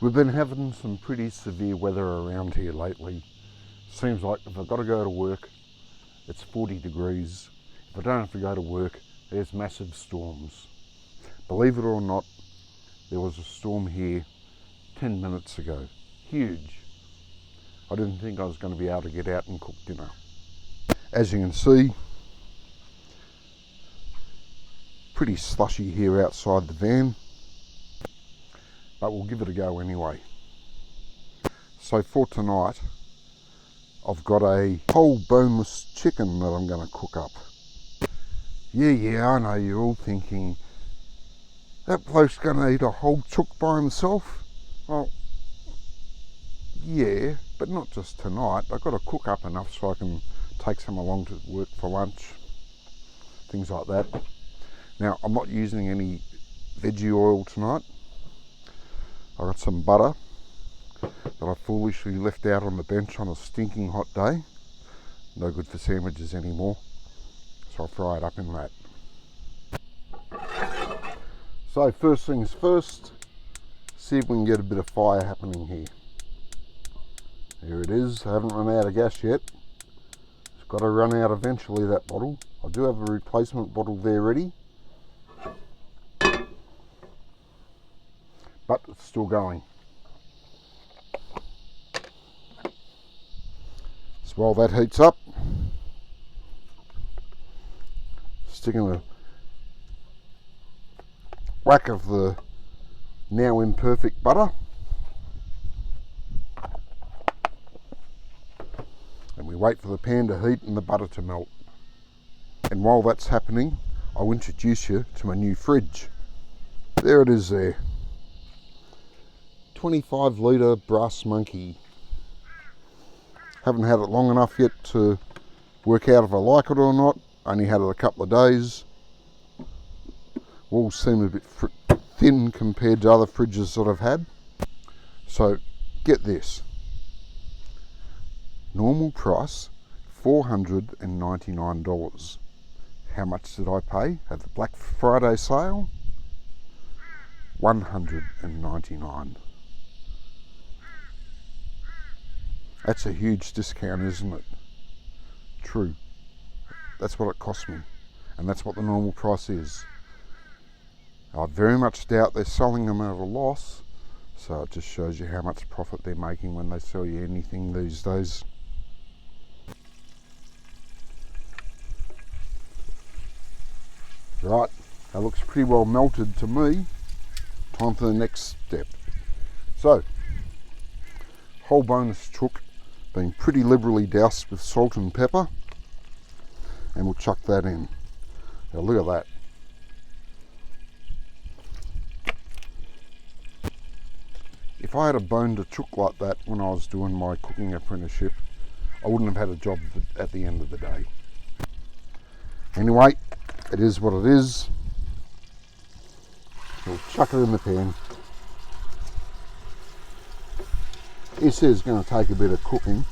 We've been having some pretty severe weather around here lately. Seems like if I've got to go to work, it's 40 degrees. If I don't have to go to work, there's massive storms. Believe it or not, there was a storm here 10 minutes ago. Huge. I didn't think I was going to be able to get out and cook dinner. As you can see, pretty slushy here outside the van, but we'll give it a go anyway. So for tonight, I've got a whole boneless chicken that I'm going to cook up. Yeah, I know you're all thinking, that bloke's going to eat a whole chook by himself? Well, yeah, but not just tonight. I've got to cook up enough so I can take some along to work for lunch, things like that. Now, I'm not using any veggie oil tonight. I got some butter that I foolishly left out on the bench on a stinking hot day. No good for sandwiches anymore, so I'll fry it up in that. So first things first, see if we can get a bit of fire happening here. There it is. I haven't run out of gas yet. It's got to run out eventually, that bottle. I do have a replacement bottle there ready, but it's still going. So while that heats up, sticking a whack of the now imperfect butter, and we wait for the pan to heat and the butter to melt. And while that's happening, I'll introduce you to my new fridge. There it is there. 25 litre brass monkey. Haven't had it long enough yet to work out if I like it or not. Only had it a couple of days. Walls seem a bit thin compared to other fridges that I've had. So get this. Normal price $499. How much did I pay at the Black Friday sale? $199. That's a huge discount, isn't it? True. That's what it cost me, and that's what the normal price is. I very much doubt they're selling them at a loss, so it just shows you how much profit they're making when they sell you anything these days. Right, that looks pretty well melted to me. Time for the next step. So, whole boneless chook being pretty liberally doused with salt and pepper, and we'll chuck that in. Now look at that. If I had a boned a chook like that when I was doing my cooking apprenticeship, I wouldn't have had a job at the end of the day. Anyway, it is what it is. We'll chuck it in the pan. This is going to take a bit of cooking.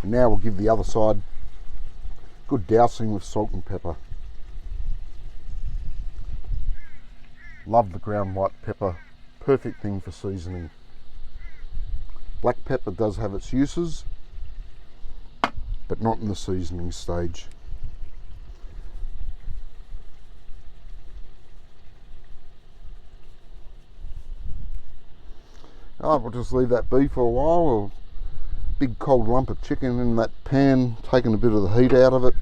And now we'll give the other side good dousing with salt and pepper. Love the ground white pepper. Perfect thing for seasoning. Black pepper does have its uses, but not in the seasoning stage. Oh, we'll just leave that be for a while. A big cold lump of chicken in that pan, taking a bit of the heat out of it.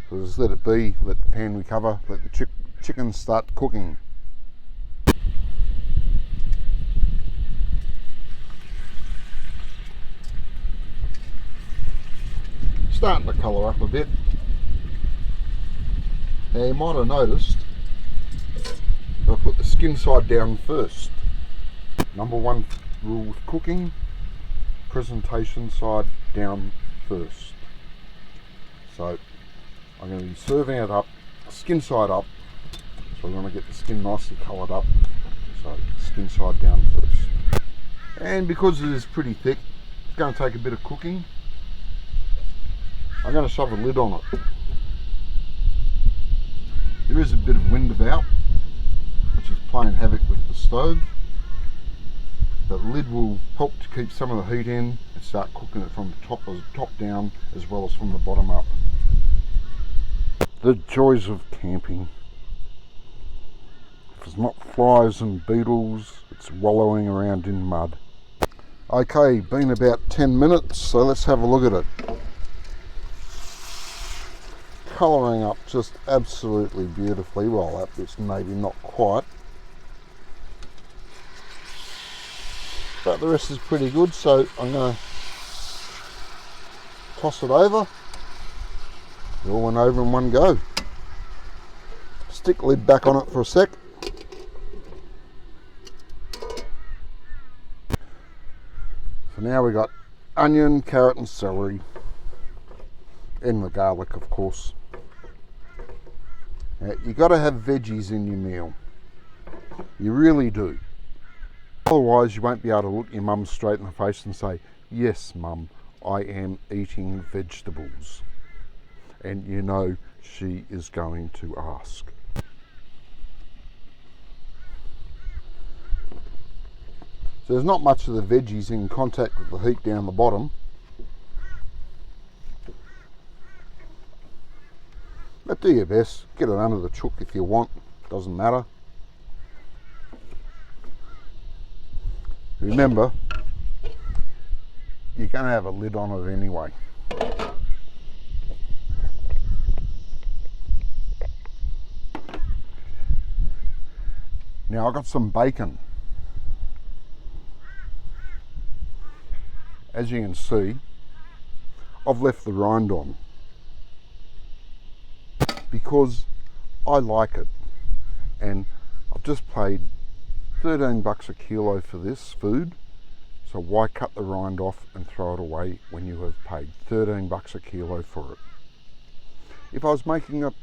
So just let it be, let the pan recover, let the chicken start cooking. Starting to colour up a bit. Now you might have noticed I put the skin side down first. Number one rule with cooking, presentation side down first. So I'm going to be serving it up, skin side up, so we want to get the skin nicely coloured up. So skin side down first. And because it is pretty thick, it's going to take a bit of cooking. I'm going to shove a lid on it. There is a bit of wind about, which is playing havoc with the stove. But the lid will help to keep some of the heat in and start cooking it from the top down as well as from the bottom up. The joys of camping. If it's not flies and beetles, it's wallowing around in mud. Okay, been about 10 minutes, so let's have a look at it. Colouring up just absolutely beautifully. Well, that bit's maybe not quite, but the rest is pretty good, so I'm going to toss it over. It all went over in one go. Stick the lid back on it for a sec. So now we got onion, carrot and celery, and the garlic of course. Now, you got to have veggies in your meal. You really do. Otherwise you won't be able to look your mum straight in the face and say, yes mum, I am eating vegetables. And you know she is going to ask. So there's not much of the veggies in contact with the heat down the bottom. But do your best, get it under the chook if you want, doesn't matter. Remember, you're going to have a lid on it anyway. Now I've got some bacon. As you can see, I've left the rind on because I like it, and I've just paid $13 a kilo for this food, so why cut the rind off and throw it away when you have paid $13 a kilo for it? If I was making a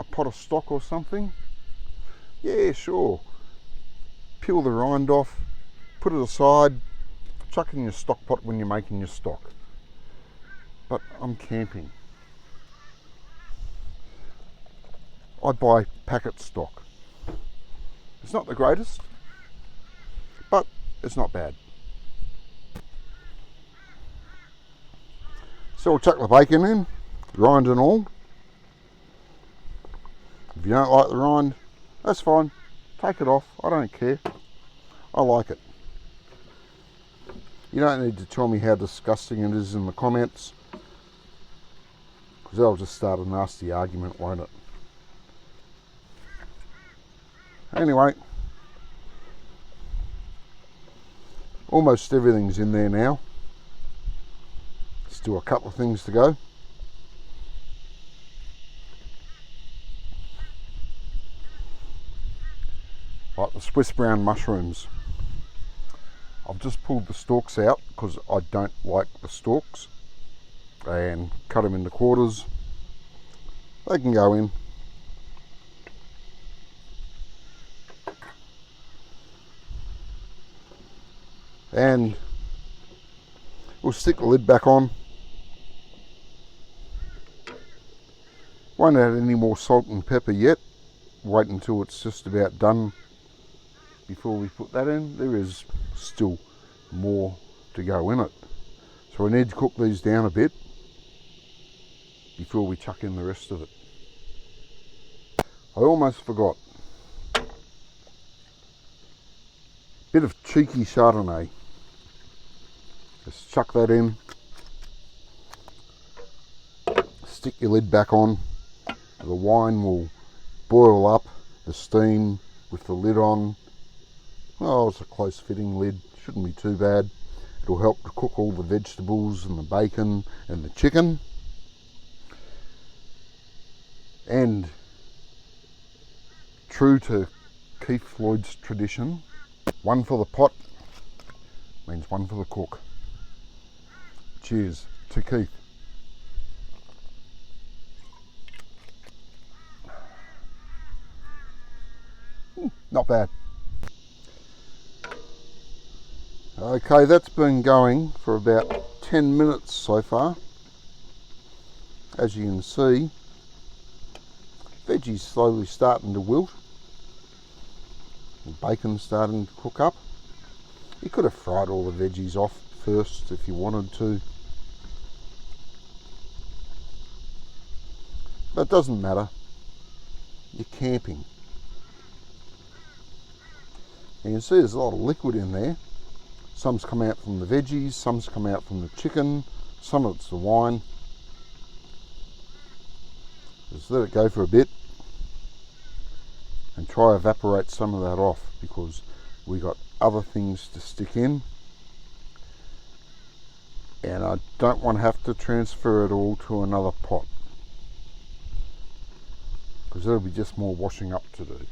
pot of stock or something, yeah, sure, peel the rind off, put it aside, chuck it in your stock pot when you're making your stock. But I'm camping. I buy packet stock. It's not the greatest, but it's not bad. So we'll chuck the bacon in, rind and all. If you don't like the rind, that's fine. Take it off, I don't care. I like it. You don't need to tell me how disgusting it is in the comments, because that'll just start a nasty argument, won't it? Anyway, almost everything's in there now. Still a couple of things to go. Like the Swiss brown mushrooms. I've just pulled the stalks out because I don't like the stalks, and cut them into quarters. They can go in. And we'll stick the lid back on. Won't add any more salt and pepper yet. Wait until it's just about done before we put that in. There is still more to go in it, so we need to cook these down a bit before we chuck in the rest of it. I almost forgot. Bit of cheeky Chardonnay. Just chuck that in. Stick your lid back on. The wine will boil up the steam with the lid on. Oh, it's a close fitting lid, shouldn't be too bad. It'll help to cook all the vegetables and the bacon and the chicken. And true to Keith Floyd's tradition, one for the pot means one for the cook. Cheers to Keith. Not bad. Okay, that's been going for about 10 minutes so far. As you can see, veggies slowly starting to wilt. The bacon's starting to cook up. You could have fried all the veggies off first if you wanted to, but it doesn't matter. You're camping. And you can see there's a lot of liquid in there. Some's come out from the veggies, some's come out from the chicken, some of it's the wine. Just let it go for a bit and try evaporate some of that off, because we got other things to stick in and I don't want to have to transfer it all to another pot, because there'll be just more washing up to do.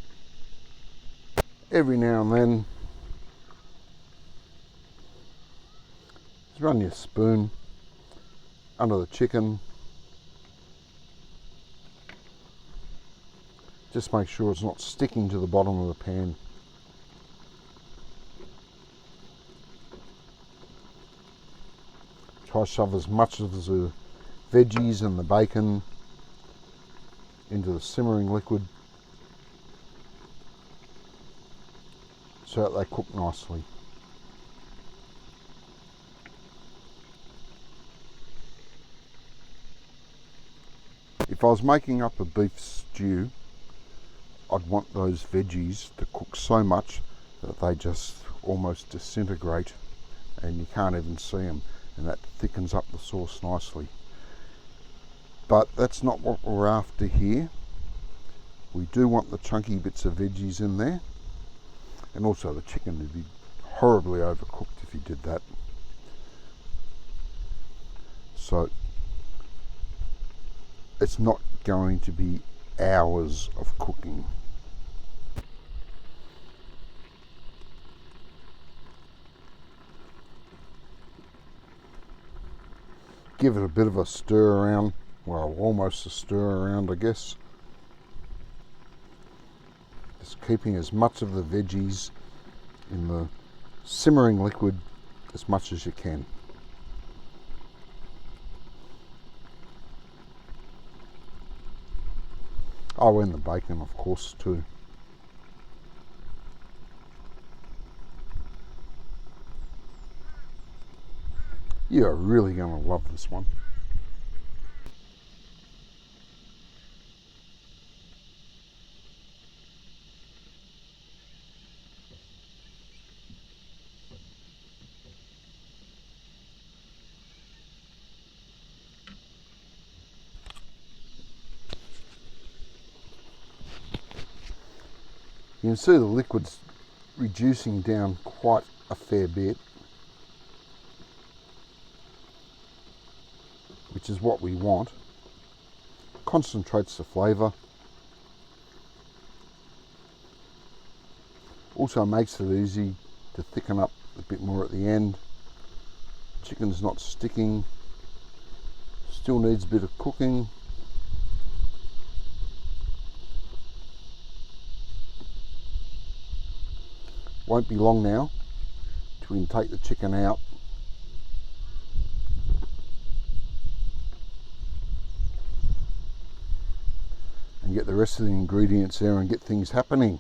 Every now and then, just run your spoon under the chicken. Just make sure it's not sticking to the bottom of the pan. Try to shove as much of the veggies and the bacon into the simmering liquid so that they cook nicely. If I was making up a beef stew, I'd want those veggies to cook so much that they just almost disintegrate and you can't even see them, and that thickens up the sauce nicely. But that's not what we're after here. We do want the chunky bits of veggies in there, and also the chicken would be horribly overcooked if you did that. So it's not going to be hours of cooking. Give it a bit of a stir around, well, almost a stir around, I guess. Just keeping as much of the veggies in the simmering liquid as much as you can. Oh, and the bacon, of course, too. You're really going to love this one. You can see the liquid's reducing down quite a fair bit, which is what we want. Concentrates the flavour. Also makes it easy to thicken up a bit more at the end. Chicken's not sticking. Still needs a bit of cooking. Won't be long now till we can take the chicken out. And get the rest of the ingredients there and get things happening.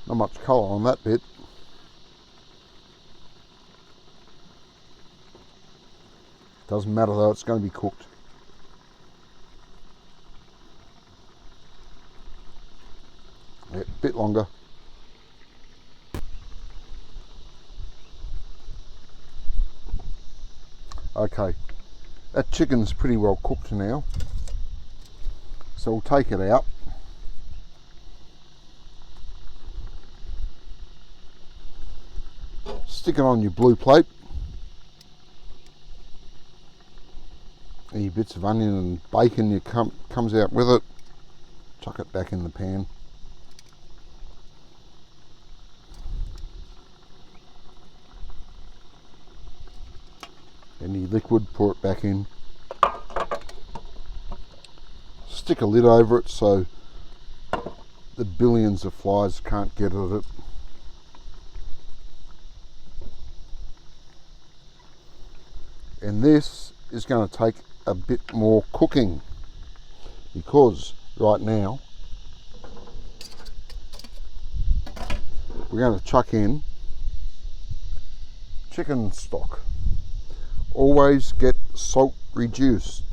Not much colour on that bit. Doesn't matter though, it's going to be cooked. Yeah, a bit longer. Okay, that chicken's pretty well cooked now, so we'll take it out. Stick it on your blue plate. Any bits of onion and bacon you comes out with it, chuck it back in the pan. Any liquid, pour it back in. Stick a lid over it so the billions of flies can't get at it. And this is going to take a bit more cooking, because right now we're going to chuck in chicken stock. Always get salt reduced.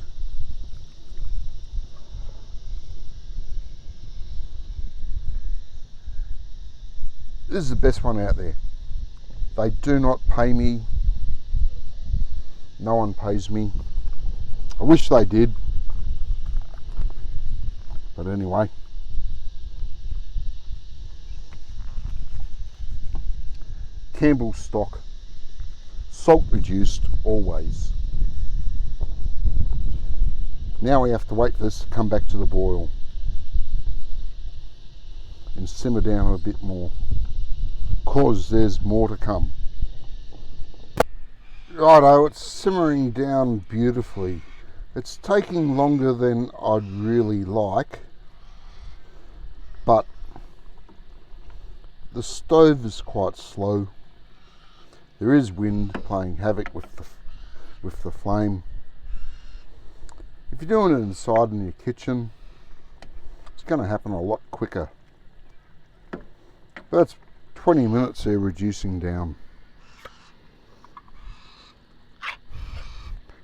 This is the best one out there. They do not pay me. No one pays me. I wish they did. But anyway. Campbell's stock. Salt reduced always. Now we have to wait for this to come back to the boil and simmer down a bit more, because there's more to come. Righto, it's simmering down beautifully. It's taking longer than I'd really like, but the stove is quite slow. There is wind playing havoc with the flame. If you're doing it inside in your kitchen, it's going to happen a lot quicker. But that's 20 minutes there reducing down.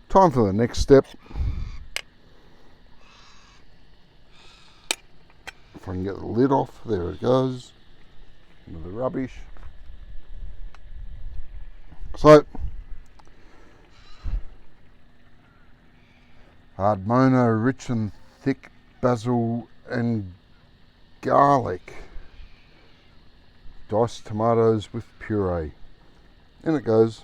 Time for the next step. If I can get the lid off, there it goes, into the rubbish. So, hardmona, rich and thick basil and garlic. Diced tomatoes with puree. In it goes.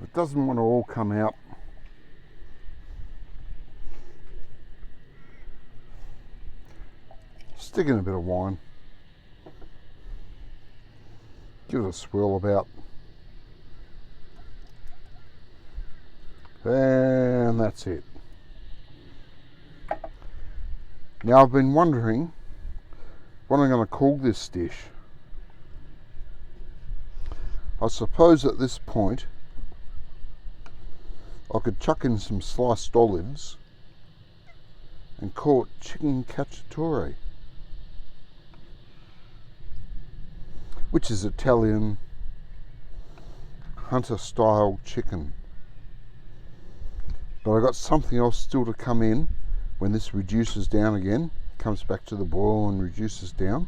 It doesn't want to all come out. Stick in a bit of wine. Give it a swirl about. And that's it. Now I've been wondering what I'm going to call this dish. I suppose at this point I could chuck in some sliced olives and call it chicken cacciatore, which is Italian hunter style chicken. But I've got something else still to come in when this reduces down again, comes back to the boil and reduces down.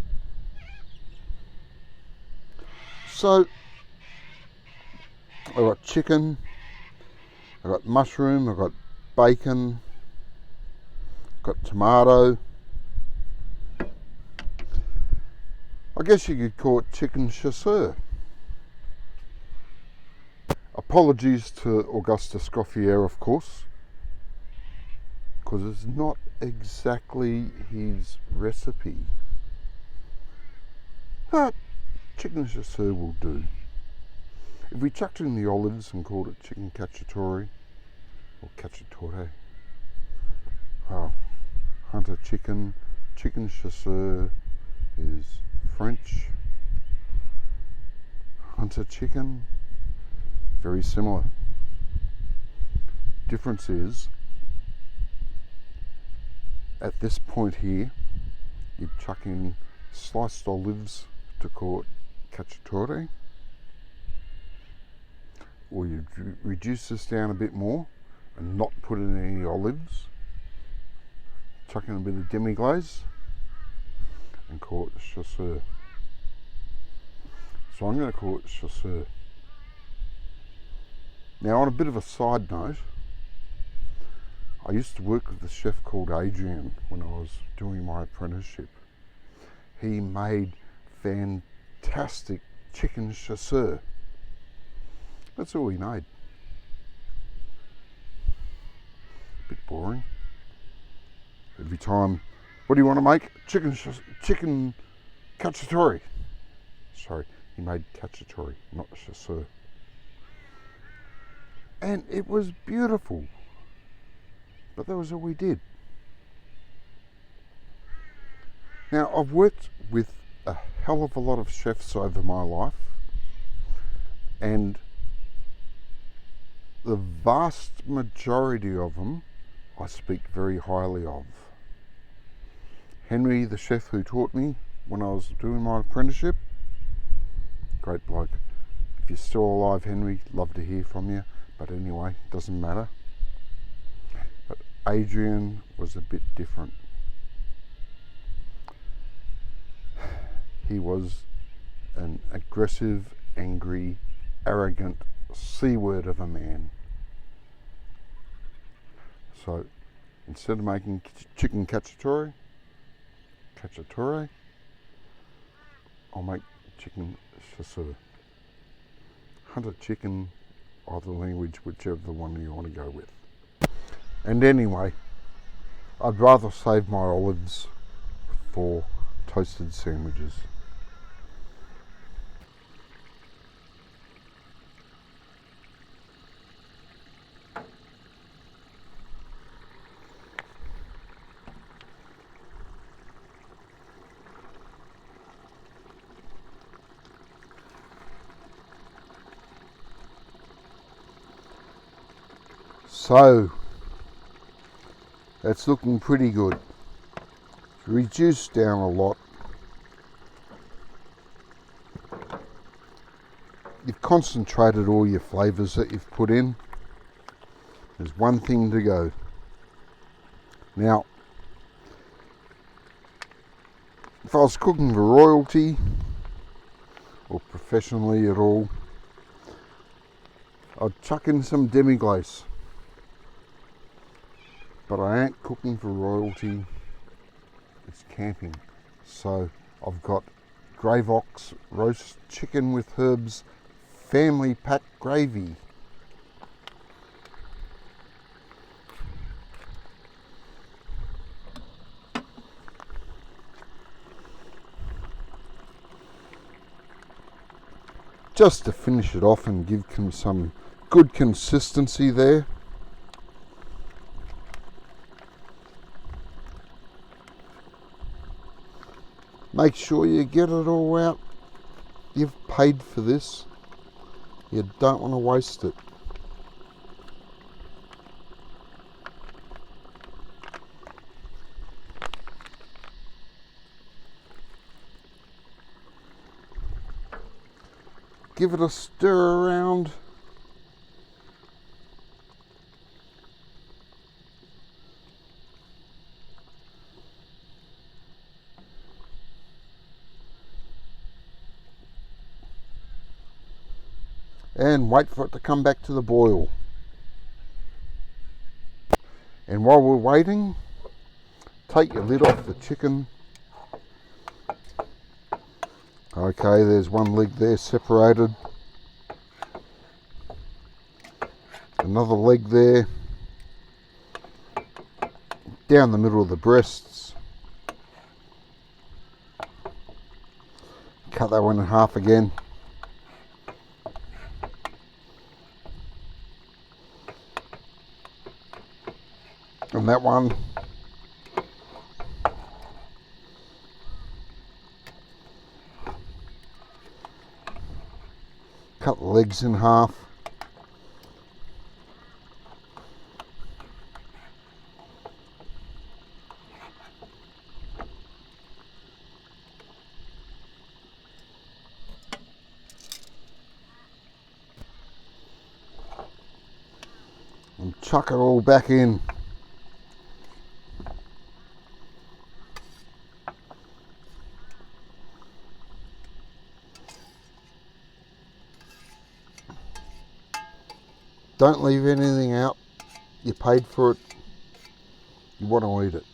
So I've got chicken, I've got mushroom, I've got bacon, I've got tomato. I guess you could call it chicken chasseur. Apologies to Auguste Escoffier, of course, because it's not exactly his recipe. But chicken chasseur will do. If we chucked in the olives and called it chicken cacciatore, or cacciatore, well, hunter chicken, chicken chasseur is French. Hunter chicken, very similar. Difference is, at this point here, you chuck in sliced olives to call it cacciatore, or you reduce this down a bit more and not put in any olives, chuck in a bit of demi-glaze and call it chasseur. So I'm going to call it chasseur. Now, on a bit of a side note, I used to work with a chef called Adrian when I was doing my apprenticeship. He made fantastic chicken chasseur. That's all he made. Bit boring. Every time, what do you want to make? Chicken cacciatore. Sorry, he made cacciatore, not chasseur. And it was beautiful. But that was all we did. Now, I've worked with a hell of a lot of chefs over my life, and the vast majority of them I speak very highly of. Henry, the chef who taught me when I was doing my apprenticeship, great bloke. If you're still alive, Henry, love to hear from you. But anyway, doesn't matter. But Adrian was a bit different. He was an aggressive, angry, arrogant C-word of a man. So instead of making chicken cacciatore, I'll make chicken chasseur. Hunter chicken, either language, whichever one you want to go with. And anyway, I'd rather save my olives for toasted sandwiches. So, that's looking pretty good. It's reduced down a lot. You've concentrated all your flavours that you've put in. There's one thing to go. Now, if I was cooking for royalty, or professionally at all, I'd chuck in some demi-glace. But I ain't cooking for royalty, it's camping. So I've got Gravox roast chicken with herbs, family pack gravy. Just to finish it off and give them some good consistency there. Make sure you get it all out. You've paid for this. You don't want to waste it. Give it a stir around. And wait for it to come back to the boil. And while we're waiting, take your lid off the chicken. Okay, there's one leg there separated. Another leg there. Down the middle of the breasts. Cut that one in half again. And that one. Cut the legs in half. And chuck it all back in. Don't leave anything out. You paid for it. You want to eat it.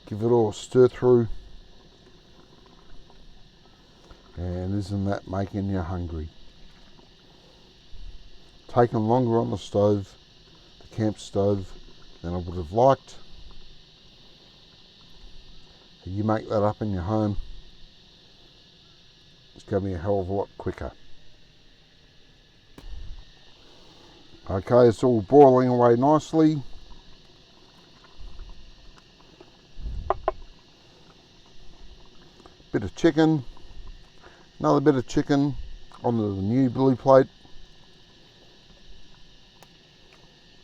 Give it all a stir through. And isn't that making you hungry? Taken longer on the stove, the camp stove, than I would have liked. You make that up in your home, it's going to be a hell of a lot quicker. Okay, it's all boiling away nicely. Bit of chicken, another bit of chicken onto the new blue plate.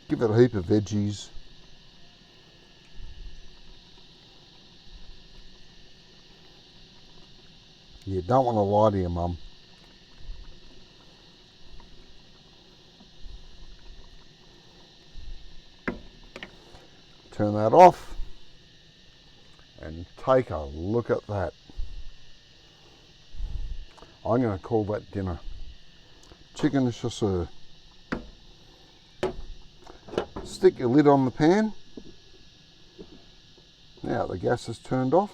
Give it a heap of veggies. You don't want to lie to your mum. Turn that off and take a look at that. I'm going to call that dinner. Chicken chasseur. Stick your lid on the pan. Now the gas is turned off,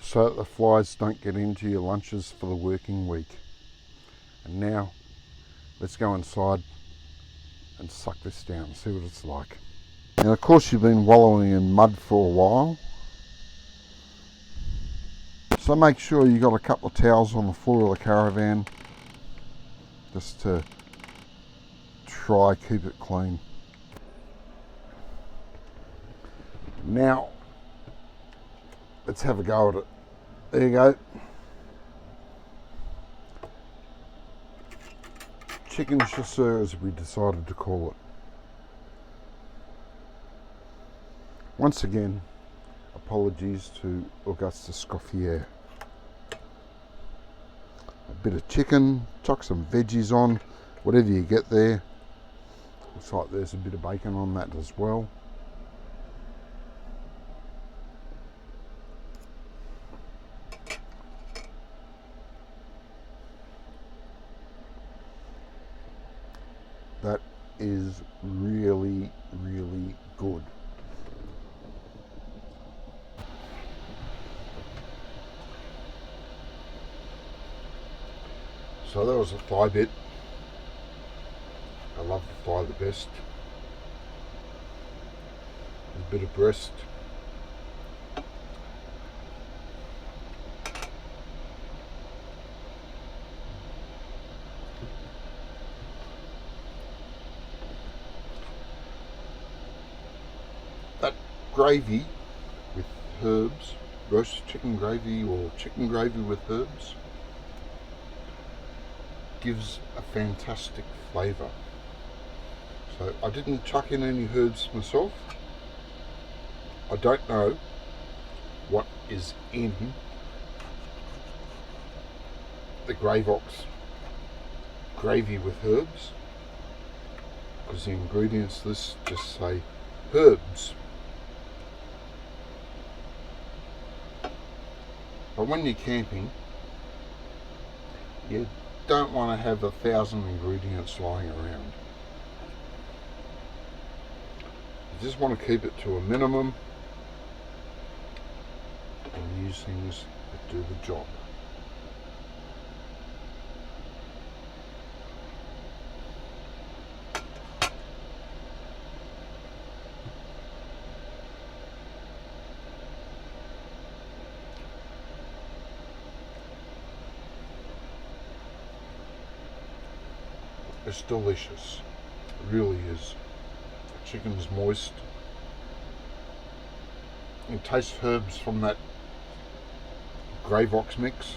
so that the flies don't get into your lunches for the working week. And now let's go inside and suck this down, see what it's like. And of course you've been wallowing in mud for a while, so make sure you got a couple of towels on the floor of the caravan just to try keep it clean. Now let's have a go at it. There you go. Chicken chasseur, as we decided to call it. Once again, apologies to Auguste Escoffier. A bit of chicken, chuck some veggies on, whatever you get there. Looks like there's a bit of bacon on that as well. That is really, really good. So that was the thigh bit. I love the thigh the best. A bit of breast. That gravy with herbs, roast chicken gravy or chicken gravy with herbs, gives a fantastic flavour. So I didn't chuck in any herbs myself. I don't know what is in the Gravox gravy with herbs, because the ingredients list just say herbs. But when you're camping, you don't want to have 1,000 ingredients lying around. You just want to keep it to a minimum and use things that do the job. It's delicious, it really is. The chicken's moist. You taste herbs from that Gravox mix.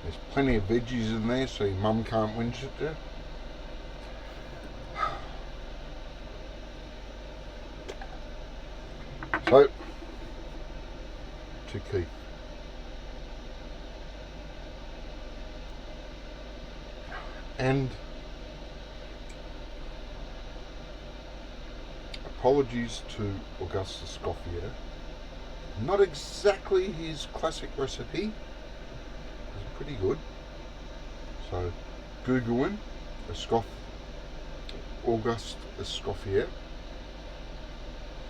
There's plenty of veggies in there, so your mum can't whinge at you. So, to keep. And apologies to Auguste Escoffier. Not exactly his classic recipe. It's pretty good. So Google him, Auguste Escoffier,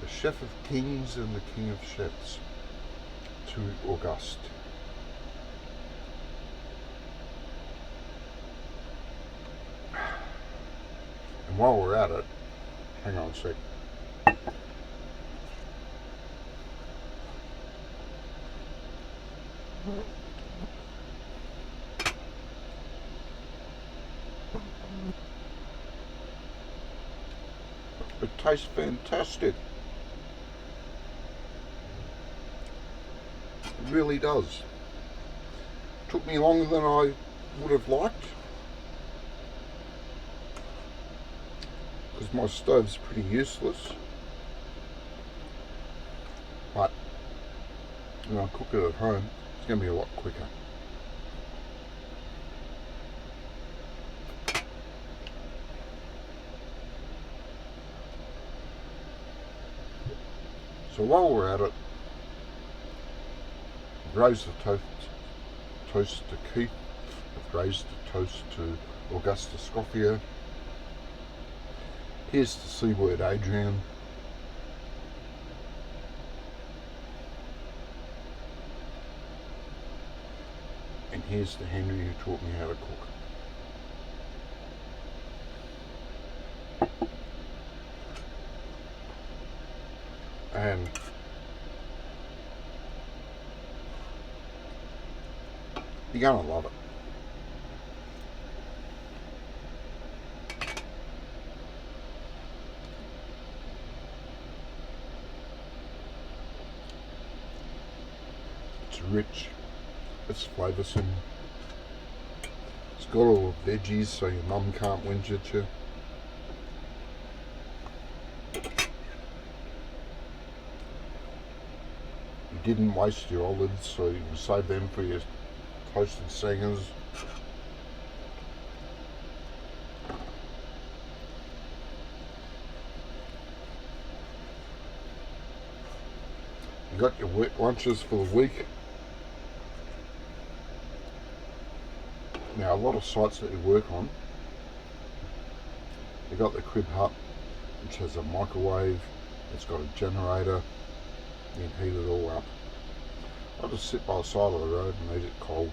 the chef of kings and the king of chefs, to Auguste. And while we're at it, hang on a sec. It tastes fantastic. It really does. Took me longer than I would have liked, because my stove's pretty useless. But when I cook it at home, it's going to be a lot quicker. So while we're at it, I've raised the toast to Keith, I've raised the toast to Augusta Scoffio. Here's the C word Adrian. And here's the Henry who taught me how to cook. And you're gonna love it. It's rich, it's flavoursome, it's got all the veggies so your mum can't whinge at you. You didn't waste your olives, so you can save them for your toasted singers. You got your wet lunches for the week. Now, a lot of sites that you work on, you got the crib hut, which has a microwave, it's got a generator, you can heat it all up. I just sit by the side of the road and eat it cold.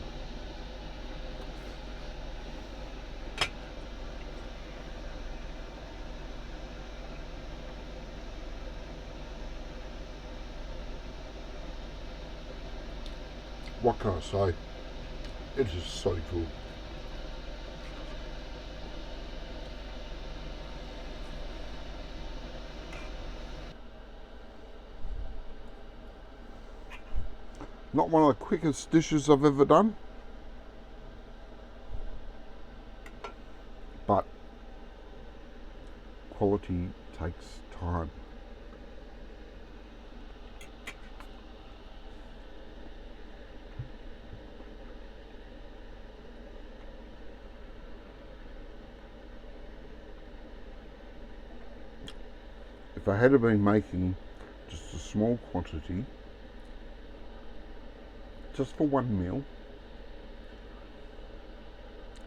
What can I say? It is so good. Not one of the quickest dishes I've ever done, but quality takes time. If I had been making just a small quantity, just for one meal,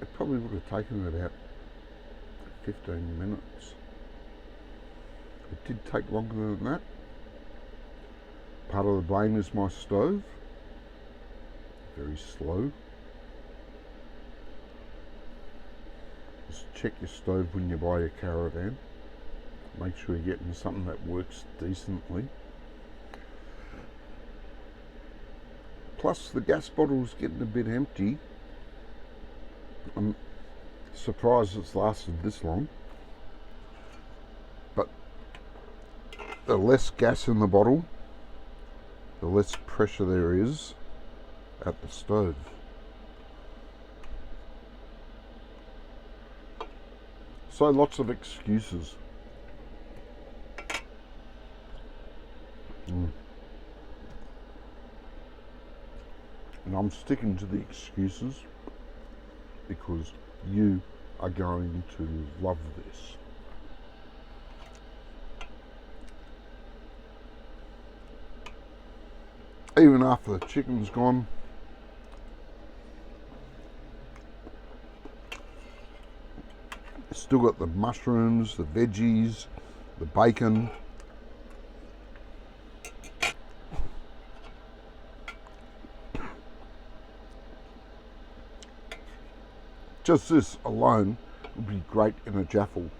it probably would have taken about 15 minutes. It did take longer than that. Part of the blame is my stove. Very slow. Just check your stove when you buy your caravan. Make sure you're getting something that works decently. Plus the gas bottle's getting a bit empty. I'm surprised it's lasted this long. But the less gas in the bottle, the less pressure there is at the stove. So lots of excuses. And I'm sticking to the excuses because you are going to love this. Even after the chicken's gone, still got the mushrooms, the veggies, the bacon. Just this alone would be great in a jaffle.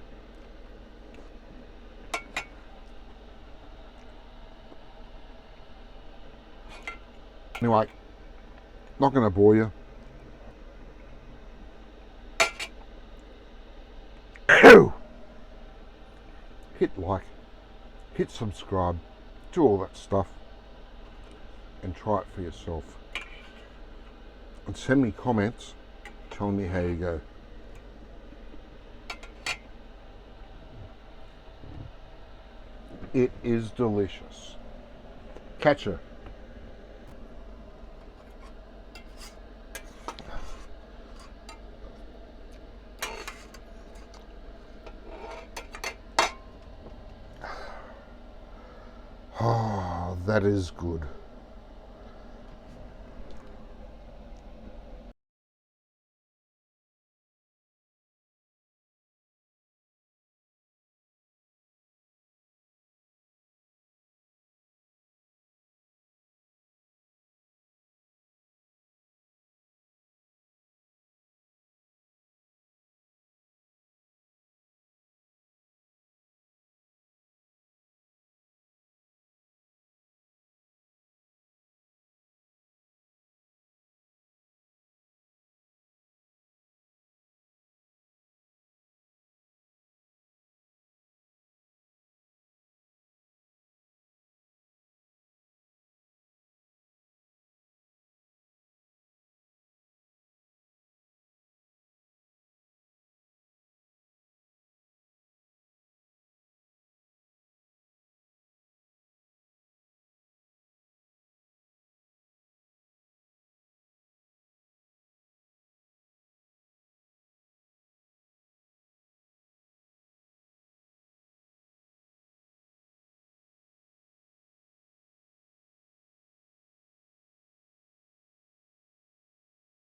Anyway, not going to bore you. hit like, hit subscribe, do all that stuff, and try it for yourself. And send me comments telling me how you go. It is delicious. Catch her. Oh, that is good.